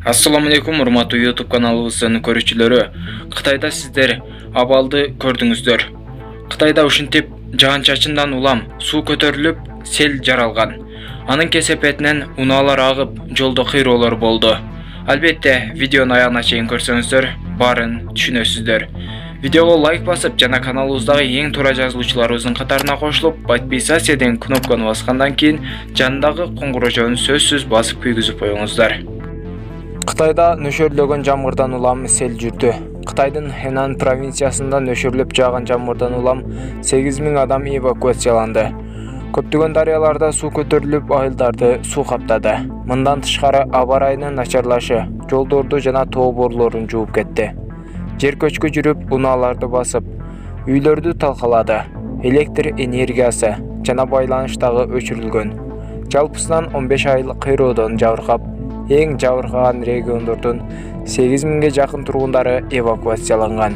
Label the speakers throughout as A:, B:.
A: Assalamu alaikum урматтуу YouTube каналыбыздын көрүүчүлөрү. Кытайда сиздер абалды көрдүңүздөр. Кытайда ушинтип жаан-чачындан улам суу көтөрүлүп, сел жаралган. Анын кесепетинен унаалар агып, жолдо кыйроолор болду. Албетте, видеону аягына чейин көрсөңүздөр, баарын түшүнөсүздөр. Видеого лайк басып, жана каналыбыздагы эң туура жазылуучуларыбыздын катарына кошулуп, подписаться деген кнопканы баскандан кийин жандагы коңгуроочону сөзсүз басып күйгүзүп коюңуздар. Кытайда нөшөрлөгөн жамгырдан улам сел жүрдү. Кытайдын Хэнан провинциясында нөшөрлөп жааган жамгырдан улам 8000 адам эвакуацияланды. Көптөгөн дарыяларда суу көтөрүлүп, айылдарды суу каптады. Мындан тышкары аба ырайынын начарлашы жолдорду жана тоо борлорун жууп кетти. Жер көчкү жүрүп, унааларды басып, үйлөрдү талкалады. Электр энергиясы жана байланыш дагы өчүрүлгөн. Жалпысынан 15 айлык кыйроодон жабыркап, эң жабыркаган региондордун 8000ге жакын тургундары эвакуацияланган.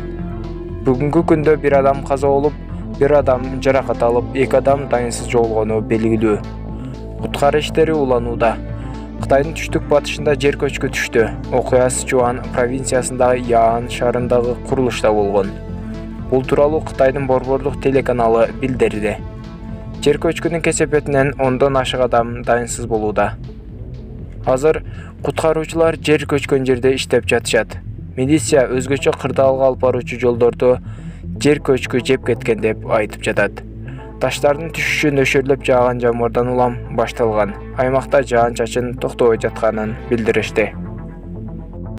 A: Бүгүнкү күндө бир адам каза болуп, бир адам жаракат алып, 2 адам дайынсыз жоголгону белгилүү. Куткаруу иштери уланууда. Кытайдын түштүк батышында жер көчкү түштү. Окуя Сычуан провинциясындагы Яан шаарындагы курулушта болгон. Бул тууралуу Кытайдын борбордук телеканалы билдирди. Жер көчкүнүн кесепетинен 10дон ашык адам дайынсыз болууда. Азыр куткаруучулар жер көчкөн жерде иштеп жатышат. Милиция өзгөчө кырдаалга алып баруучу жолдорду жер көчкү жеп кеткен деп айтып жатат. Таштардын түшүшү нөшөрлөп жааган жамгырдан улам башталган. Аймакта жаан-чачын токтобой жатканын билдиришти.